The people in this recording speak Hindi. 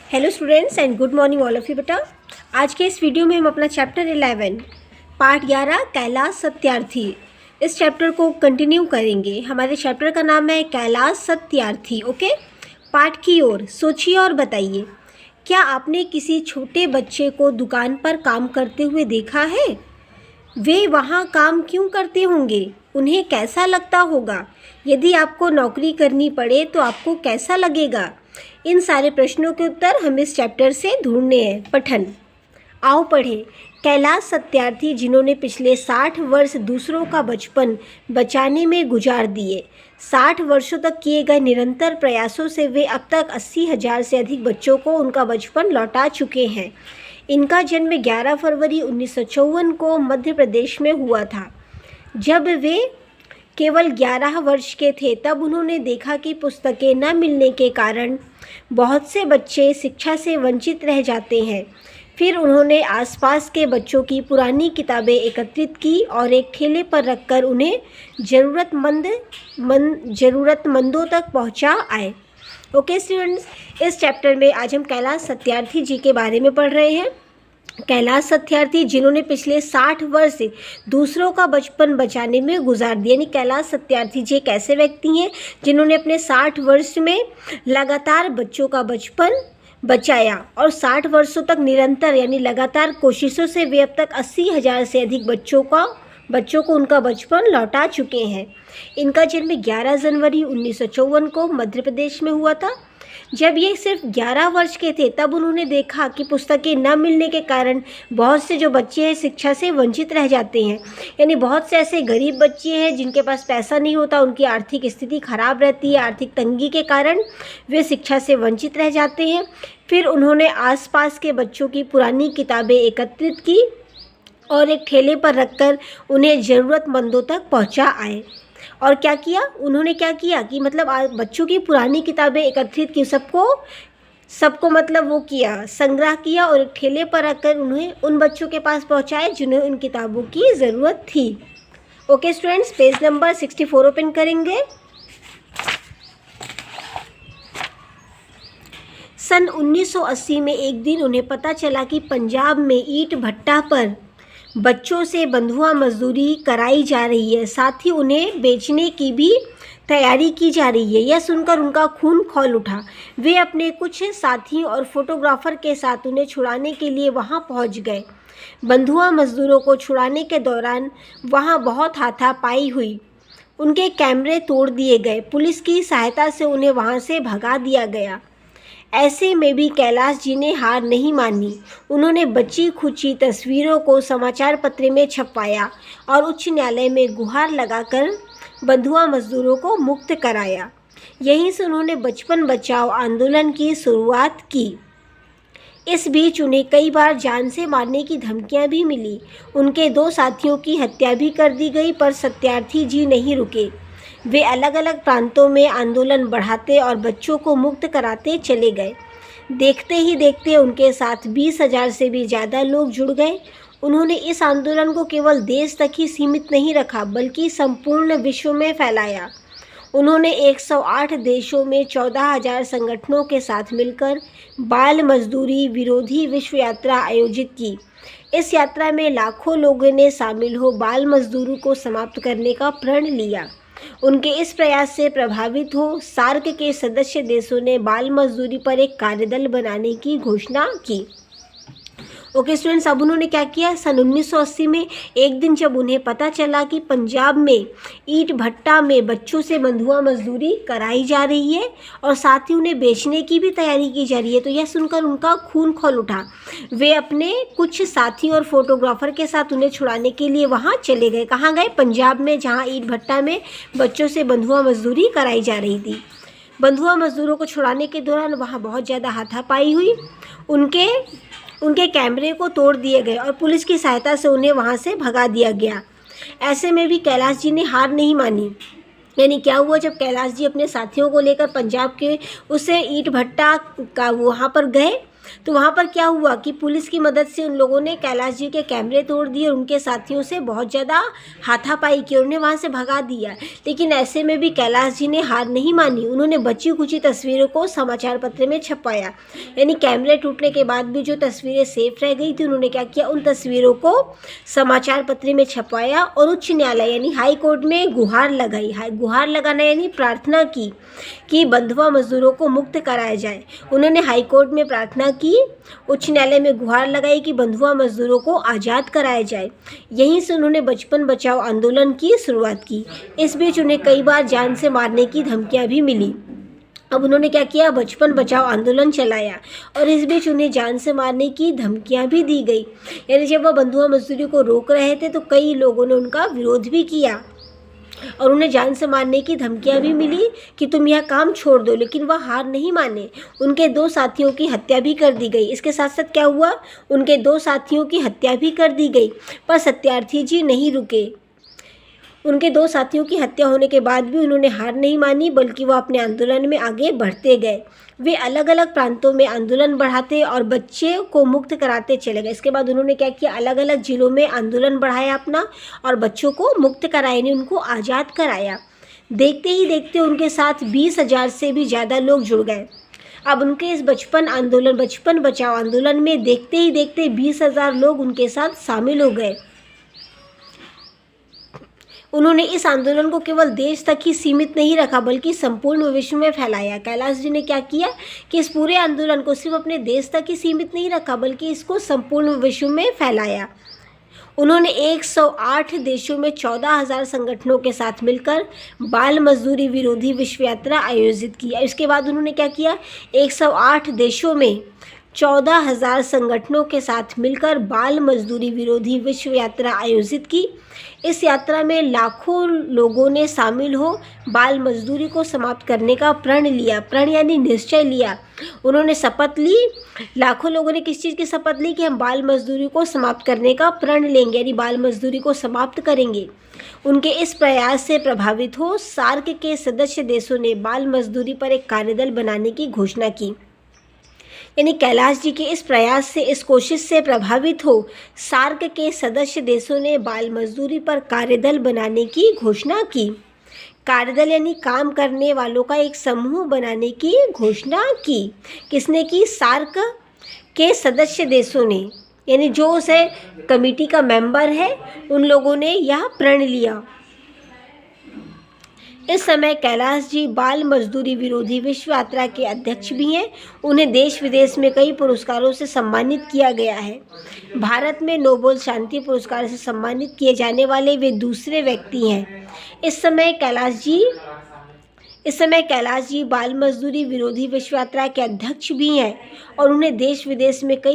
Hello students and good morning all of you बेटा। आज के इस वीडियो में हम अपना चैप्टर 11 पार्ट 11 कैलाश सत्यार्थी इस चैप्टर को कंटिन्यू करेंगे। हमारे चैप्टर का नाम है कैलाश सत्यार्थी। ओके, पाठ की ओर सोचिए और बताइए, क्या आपने किसी छोटे बच्चे को दुकान पर काम करते हुए देखा है? वे वहाँ काम क्यों करते होंगे? उन्हें कैसा लगता होगा? यदि आपको नौकरी करनी पड़े तो आपको कैसा लगेगा? इन सारे प्रश्नों के उत्तर हम इस चैप्टर से ढूंढने हैं। पठन, आओ पढ़ें। कैलाश सत्यार्थी जिन्होंने पिछले 60 वर्ष दूसरों का बचपन बचाने में गुजार दिए। 60 वर्षों तक किए गए निरंतर प्रयासों से वे अब तक 80,000 से अधिक बच्चों को उनका बचपन लौटा चुके हैं। इनका जन्म 11 फरवरी 1954 को मध्य प्रदेश में हुआ था। जब वे केवल 11 वर्ष के थे तब उन्होंने देखा कि पुस्तकें न मिलने के कारण बहुत से बच्चे शिक्षा से वंचित रह जाते हैं। फिर उन्होंने आसपास के बच्चों की पुरानी किताबें एकत्रित की और एक ठेले पर रखकर उन्हें ज़रूरतमंदों तक पहुंचा आए। ओके स्टूडेंट्स, इस चैप्टर में आज हम कैलाश सत्यार्थी जी के बारे में पढ़ रहे हैं। कैलाश सत्यार्थी जिन्होंने पिछले 60 वर्ष दूसरों का बचपन बचाने में गुजार दिया। यानी कैलाश सत्यार्थी जी एक ऐसे व्यक्ति हैं जिन्होंने अपने 60 वर्ष में लगातार बच्चों का बचपन बचाया और 60 वर्षों तक निरंतर यानी लगातार कोशिशों से वे अब तक 80,000 से अधिक बच्चों को उनका बचपन लौटा चुके हैं। इनका जन्म 11 जनवरी 1954 को मध्य प्रदेश में हुआ था। जब ये सिर्फ 11 वर्ष के थे तब उन्होंने देखा कि पुस्तकें न मिलने के कारण बहुत से जो बच्चे हैं शिक्षा से वंचित रह जाते हैं। यानी बहुत से ऐसे गरीब बच्चे हैं जिनके पास पैसा नहीं होता, उनकी आर्थिक स्थिति खराब रहती है, आर्थिक तंगी के कारण वे शिक्षा से वंचित रह जाते हैं। फिर उन्होंने आसपास के बच्चों की पुरानी किताबें एकत्रित की और एक ठेले पर रखकर उन्हें ज़रूरतमंदों तक पहुँचा आए। और क्या किया उन्होंने, क्या किया कि मतलब बच्चों की पुरानी किताबें एकत्रित की, सबको मतलब वो किया, संग्रह किया और एक ठेले पर रखकर उन्हें उन बच्चों के पास पहुंचाए जिन्हें उन किताबों की ज़रूरत थी। Okay students, page number 64 open करेंगे। सन 1980 में एक दिन उन्हें पता चला कि पंजाब में ईंट भट्टा पर बच्चों से बंधुआ मजदूरी कराई जा रही है, साथ ही उन्हें बेचने की भी तैयारी की जा रही है। यह सुनकर उनका खून खौल उठा। वे अपने कुछ साथियों और फोटोग्राफर के साथ उन्हें छुड़ाने के लिए वहां पहुंच गए। बंधुआ मजदूरों को छुड़ाने के दौरान वहां बहुत हाथापाई हुई। उनके कैमरे तोड़ दिए गए। पुलिस की सहायता से उन्हें वहां से भगा दिया गया। ऐसे में भी कैलाश जी ने हार नहीं मानी। उन्होंने बची खुची तस्वीरों को समाचार पत्र में छपवाया और उच्च न्यायालय में गुहार लगाकर बंधुआ मजदूरों को मुक्त कराया। यहीं से उन्होंने बचपन बचाओ आंदोलन की शुरुआत की। इस बीच उन्हें कई बार जान से मारने की धमकियां भी मिली। उनके 2 साथियों की हत्या भी कर दी गई, पर सत्यार्थी जी नहीं रुके। वे अलग अलग प्रांतों में आंदोलन बढ़ाते और बच्चों को मुक्त कराते चले गए। देखते ही देखते उनके साथ 20,000 से भी ज़्यादा लोग जुड़ गए। उन्होंने इस आंदोलन को केवल देश तक ही सीमित नहीं रखा बल्कि संपूर्ण विश्व में फैलाया। उन्होंने 108 देशों में 14,000 संगठनों के साथ मिलकर बाल मजदूरी विरोधी विश्व यात्रा आयोजित की। इस यात्रा में लाखों लोगों ने शामिल हो बाल मजदूरी को समाप्त करने का प्रण लिया। उनके इस प्रयास से प्रभावित हो सार्क के सदस्य देशों ने बाल मजदूरी पर एक कार्यदल बनाने की घोषणा की। ओके स्टूडेंट्स, अब उन्होंने क्या किया, सन 1980 में एक दिन जब उन्हें पता चला कि पंजाब में ईंट भट्टा में बच्चों से बंधुआ मजदूरी कराई जा रही है और साथ ही उन्हें बेचने की भी तैयारी की जा रही है, तो यह सुनकर उनका खून खौल उठा। वे अपने कुछ साथी और फोटोग्राफर के साथ उन्हें छुड़ाने के लिए वहाँ चले गए। कहाँ गए? पंजाब में, जहाँ ईंट भट्टा में बच्चों से बंधुआ मजदूरी कराई जा रही थी। बंधुआ मजदूरों को छुड़ाने के दौरान वहाँ बहुत ज़्यादा हाथापाई हुई। उनके कैमरे को तोड़ दिए गए और पुलिस की सहायता से उन्हें वहां से भगा दिया गया। ऐसे में भी कैलाश जी ने हार नहीं मानी। यानी क्या हुआ, जब कैलाश जी अपने साथियों को लेकर पंजाब के उस ईंट भट्टा का वहाँ पर गए तो वहाँ पर क्या हुआ कि पुलिस की मदद से उन लोगों ने कैलाश जी के कैमरे तोड़ दिए और उनके साथियों से बहुत ज़्यादा हाथापाई की और उन्हें वहाँ से भगा दिया। लेकिन ऐसे में भी कैलाश जी ने हार नहीं मानी। उन्होंने बची कुची तस्वीरों को समाचार पत्र में छपवाया, यानी कैमरे टूटने के बाद भी जो तस्वीरें सेफ रह गई थी उन्होंने क्या किया, उन तस्वीरों को समाचार पत्र में छपवाया और उच्च न्यायालय यानी हाई कोर्ट में गुहार लगाई। गुहार लगाना यानी प्रार्थना की कि बंधुआ मजदूरों को मुक्त कराया जाए। उन्होंने हाई कोर्ट में प्रार्थना की, उच्च न्यायालय में गुहार लगाई कि बंधुआ मजदूरों को आज़ाद कराया जाए। यहीं से उन्होंने बचपन बचाओ आंदोलन की शुरुआत की। इस बीच उन्हें कई बार जान से मारने की धमकियां भी मिली। अब उन्होंने क्या किया, बचपन बचाओ आंदोलन चलाया और इस बीच उन्हें जान से मारने की धमकियां भी दी गई। यानी जब वह बंधुआ मजदूरी को रोक रहे थे तो कई लोगों ने उनका विरोध भी किया और उन्हें जान से मारने की धमकियां भी मिली कि तुम यह काम छोड़ दो, लेकिन वह हार नहीं माने। उनके 2 साथियों की हत्या भी कर दी गई। इसके साथ साथ क्या हुआ, उनके 2 साथियों की हत्या भी कर दी गई। पर सत्यार्थी जी नहीं रुके। उनके 2 साथियों की हत्या होने के बाद भी उन्होंने हार नहीं मानी, बल्कि वह अपने आंदोलन में आगे बढ़ते गए। वे अलग अलग प्रांतों में आंदोलन बढ़ाते और बच्चे को मुक्त कराते चले गए। इसके बाद उन्होंने क्या किया, अलग अलग जिलों में आंदोलन बढ़ाया अपना और बच्चों को मुक्त कराया, यानी उनको आज़ाद कराया। देखते ही देखते उनके साथ 20,000 से भी ज़्यादा लोग जुड़ गए। अब उनके इस बचपन बचाओ आंदोलन में देखते ही देखते 20,000 लोग उनके साथ शामिल हो गए। उन्होंने इस आंदोलन को केवल देश तक ही सीमित नहीं रखा, बल्कि संपूर्ण विश्व में फैलाया। कैलाश जी ने क्या किया कि इस पूरे आंदोलन को सिर्फ अपने देश तक ही सीमित नहीं रखा, बल्कि इसको संपूर्ण विश्व में फैलाया। उन्होंने 108 देशों में 14,000 संगठनों के साथ मिलकर बाल मजदूरी विरोधी विश्व यात्रा आयोजित की। इसके बाद उन्होंने क्या किया, 108 देशों में 14,000 संगठनों के साथ मिलकर बाल मजदूरी विरोधी विश्व यात्रा आयोजित की। इस यात्रा में लाखों लोगों ने शामिल हो बाल मजदूरी को समाप्त करने का प्रण लिया। प्रण यानी निश्चय लिया। उन्होंने शपथ ली। लाखों लोगों ने किस चीज़ की शपथ ली कि हम बाल मजदूरी को समाप्त करने का प्रण लेंगे, यानी बाल मजदूरी को समाप्त करेंगे। उनके इस प्रयास से प्रभावित हो सार्क के सदस्य देशों ने बाल मजदूरी पर एक कार्यदल बनाने की घोषणा की। यानी कैलाश जी के इस प्रयास से, इस कोशिश से प्रभावित हो सार्क के सदस्य देशों ने बाल मजदूरी पर कार्यदल बनाने की घोषणा की। कार्यदल यानी काम करने वालों का एक समूह बनाने की घोषणा की। किसने की, सार्क के सदस्य देशों ने, यानी जो उसे कमेटी का मेंबर है उन लोगों ने यह प्रण लिया। इस समय कैलाश जी बाल मजदूरी विरोधी विश्व यात्रा के अध्यक्ष भी हैं। उन्हें देश विदेश में कई पुरस्कारों से सम्मानित किया गया है। भारत में नोबेल शांति पुरस्कार से सम्मानित किए जाने वाले वे दूसरे व्यक्ति हैं। इस समय कैलाश जी बाल मजदूरी विरोधी विश्व यात्रा के अध्यक्ष भी हैं और उन्हें देश विदेश में कई